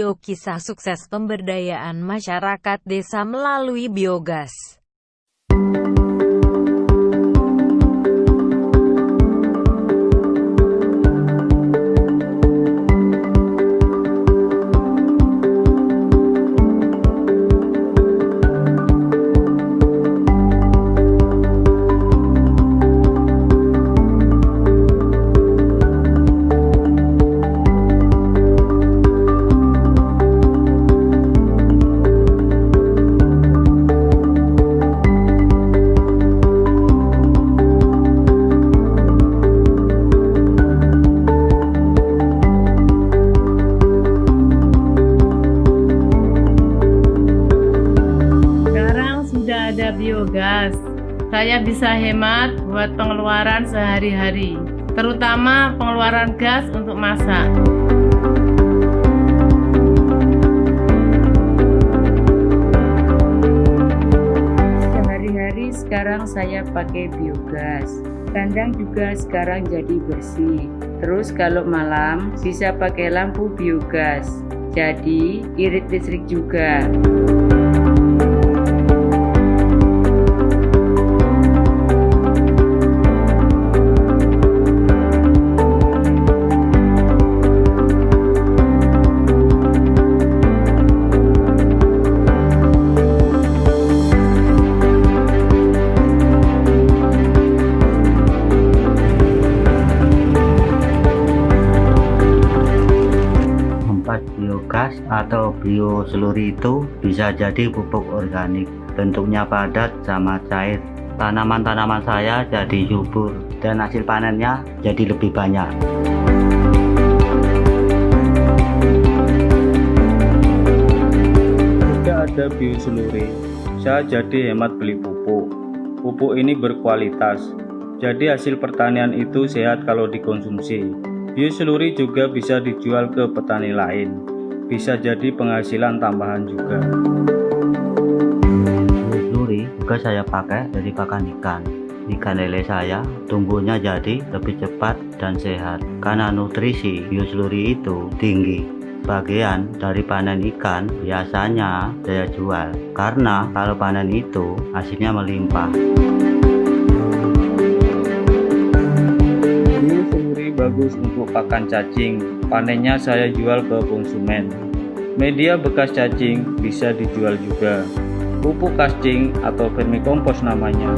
video kisah sukses pemberdayaan masyarakat desa melalui biogas. Ada biogas, saya bisa hemat buat pengeluaran sehari-hari, terutama pengeluaran gas untuk masak. Sehari-hari sekarang saya pakai biogas, kandang juga sekarang jadi bersih. Terus kalau malam bisa pakai lampu biogas, jadi irit listrik juga. Biogas atau bioseluri itu bisa jadi pupuk organik, bentuknya padat sama cair. Tanaman-tanaman saya jadi subur dan hasil panennya jadi lebih banyak. Jika ada bioseluri, saya jadi hemat beli pupuk. Pupuk ini berkualitas, jadi hasil pertanian itu sehat kalau dikonsumsi. Bioseluri juga bisa dijual ke petani lain, bisa jadi penghasilan tambahan juga. Bioseluri juga saya pakai dari pakan ikan. Ikan lele saya tumbuhnya jadi lebih cepat dan sehat karena nutrisi bioseluri itu tinggi. Bagian dari panen ikan biasanya saya jual karena kalau panen itu hasilnya melimpah. Bagus untuk pakan cacing, panennya saya jual ke konsumen. Media bekas cacing bisa dijual juga, pupuk cacing atau vermikompos namanya.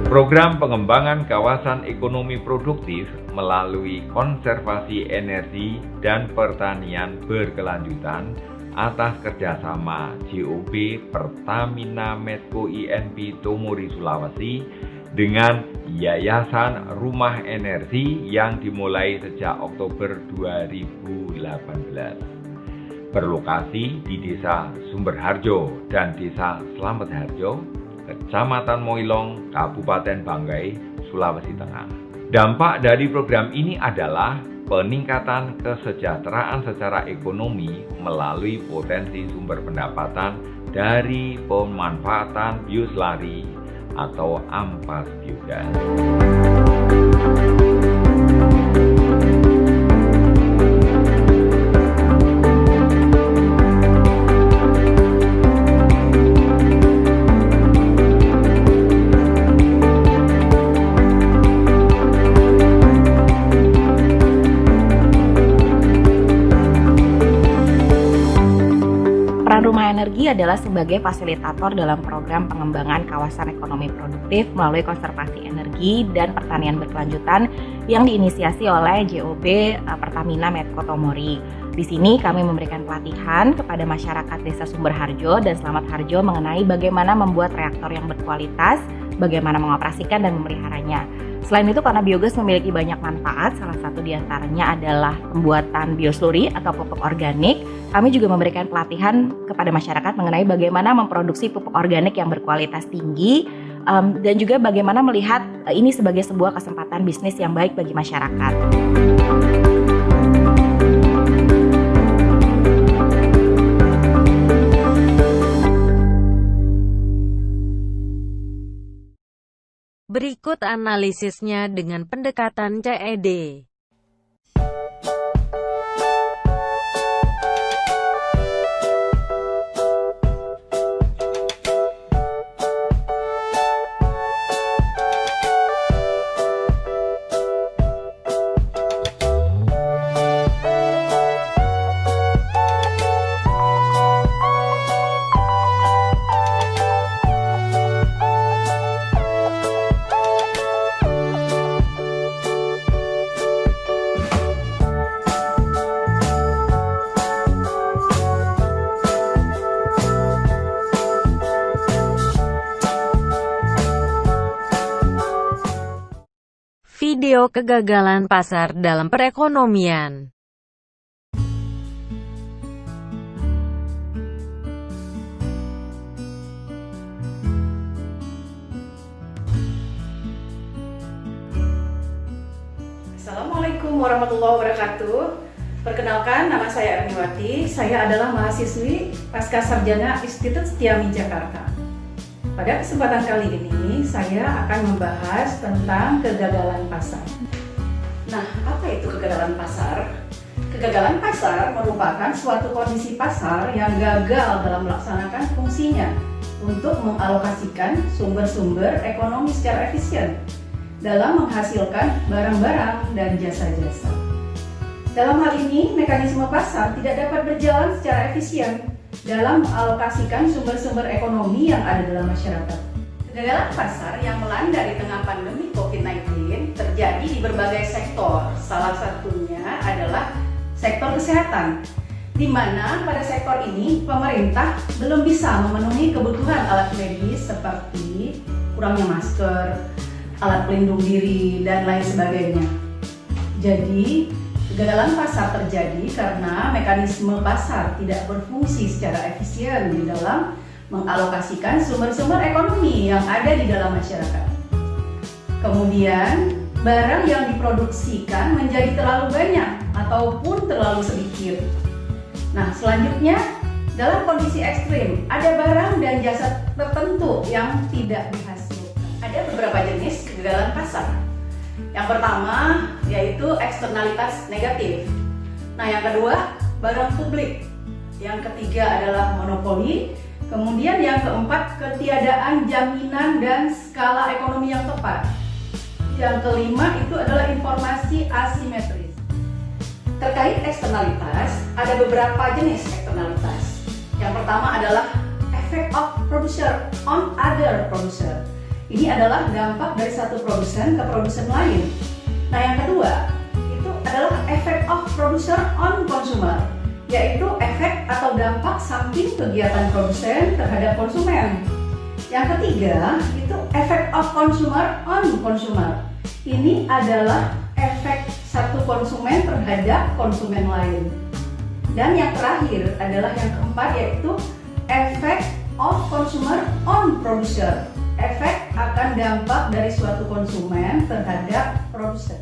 Program pengembangan kawasan ekonomi produktif melalui konservasi energi dan pertanian berkelanjutan atas kerjasama JOB Pertamina Medco INP Tomori Sulawesi dengan Yayasan Rumah Energi yang dimulai sejak Oktober 2018. Berlokasi di Desa Sumberharjo dan Desa Slamet Harjo, Kecamatan Moilong, Kabupaten Banggai, Sulawesi Tengah. Dampak dari program ini adalah peningkatan kesejahteraan secara ekonomi melalui potensi sumber pendapatan dari pemanfaatan bioselari atau ampas biogas. Rumah Energi adalah sebagai fasilitator dalam program pengembangan kawasan ekonomi produktif melalui konservasi energi dan pertanian berkelanjutan yang diinisiasi oleh JOB Pertamina Medco Tomori. Di sini kami memberikan pelatihan kepada masyarakat Desa Sumberharjo dan Slamet Harjo mengenai bagaimana membuat reaktor yang berkualitas, bagaimana mengoperasikan dan memeliharanya. Selain itu, karena biogas memiliki banyak manfaat, salah satu diantaranya adalah pembuatan bioseluri atau pupuk organik. Kami juga memberikan pelatihan kepada masyarakat mengenai bagaimana memproduksi pupuk organik yang berkualitas tinggi, dan juga bagaimana melihat ini sebagai sebuah kesempatan bisnis yang baik bagi masyarakat. Berikut analisisnya dengan pendekatan CED. Video kegagalan pasar dalam perekonomian. Assalamualaikum warahmatullahi wabarakatuh. Perkenalkan, nama saya Erniwati. Saya adalah mahasiswi Pasca Sarjana Institut Setiami Jakarta. Pada kesempatan kali ini, saya akan membahas tentang kegagalan pasar. Nah, apa itu kegagalan pasar? Kegagalan pasar merupakan suatu kondisi pasar yang gagal dalam melaksanakan fungsinya untuk mengalokasikan sumber-sumber ekonomi secara efisien dalam menghasilkan barang-barang dan jasa-jasa. Dalam hal ini, mekanisme pasar tidak dapat berjalan secara efisien dalam mengalokasikan sumber-sumber ekonomi yang ada dalam masyarakat. Kegagalan pasar yang melanda di tengah pandemi COVID-19 terjadi di berbagai sektor. Salah satunya adalah sektor kesehatan, di mana pada sektor ini pemerintah belum bisa memenuhi kebutuhan alat medis seperti kurangnya masker, alat pelindung diri, dan lain sebagainya. Jadi, kegagalan pasar terjadi karena mekanisme pasar tidak berfungsi secara efisien di dalam mengalokasikan sumber-sumber ekonomi yang ada di dalam masyarakat. Kemudian, barang yang diproduksikan menjadi terlalu banyak ataupun terlalu sedikit. Nah, selanjutnya, dalam kondisi ekstrim, ada barang dan jasa tertentu yang tidak dihasilkan. Ada beberapa jenis kegagalan pasar. Yang pertama yaitu eksternalitas negatif. Nah, yang kedua barang publik. Yang ketiga adalah monopoli. Kemudian yang keempat ketiadaan jaminan dan skala ekonomi yang tepat. Yang kelima itu adalah informasi asimetris. Terkait eksternalitas, ada beberapa jenis eksternalitas. Yang pertama adalah effect of producer on other producer. Ini adalah dampak dari satu produsen ke produsen lain. Nah, yang kedua itu adalah effect of producer on consumer, yaitu efek atau dampak samping kegiatan produsen terhadap konsumen. Yang ketiga itu effect of consumer on consumer. Ini adalah efek satu konsumen terhadap konsumen lain. Dan yang terakhir adalah yang keempat, yaitu effect of consumer on producer. Efek akan dampak dari suatu konsumen terhadap produsen.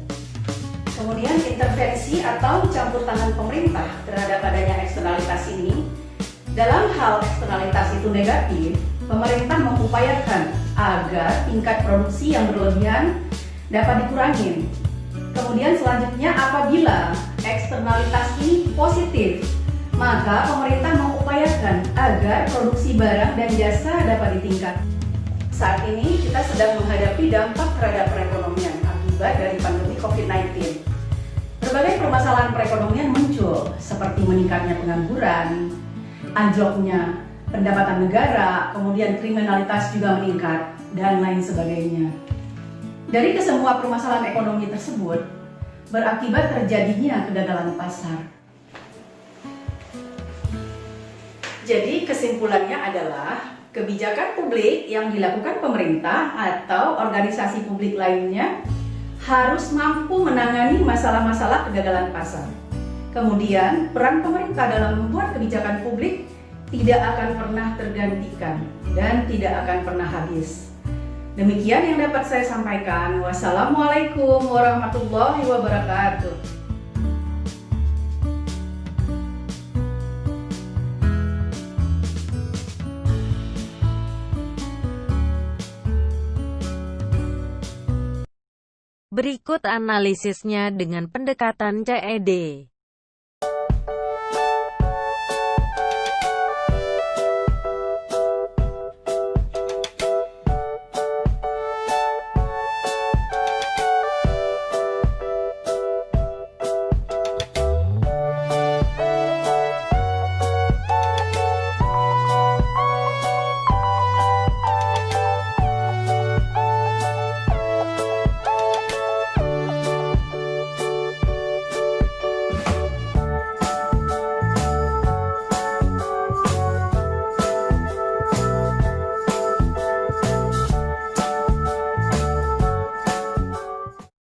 Kemudian intervensi atau campur tangan pemerintah terhadap adanya eksternalitas ini. Dalam hal eksternalitas itu negatif, pemerintah mengupayakan agar tingkat produksi yang berlebihan dapat dikurangi. Kemudian selanjutnya, apabila eksternalitas ini positif, maka pemerintah mengupayakan agar produksi barang dan jasa dapat ditingkatkan. Saat ini kita sedang menghadapi dampak terhadap perekonomian akibat dari pandemi COVID-19. Berbagai permasalahan perekonomian muncul, seperti meningkatnya pengangguran, anjloknya pendapatan negara, kemudian kriminalitas juga meningkat, dan lain sebagainya. Dari kesemua permasalahan ekonomi tersebut, berakibat terjadinya kegagalan pasar. Jadi kesimpulannya adalah kebijakan publik yang dilakukan pemerintah atau organisasi publik lainnya harus mampu menangani masalah-masalah kegagalan pasar. Kemudian, peran pemerintah dalam membuat kebijakan publik tidak akan pernah tergantikan dan tidak akan pernah habis. Demikian yang dapat saya sampaikan. Wassalamualaikum warahmatullahi wabarakatuh. Berikut analisisnya dengan pendekatan CED.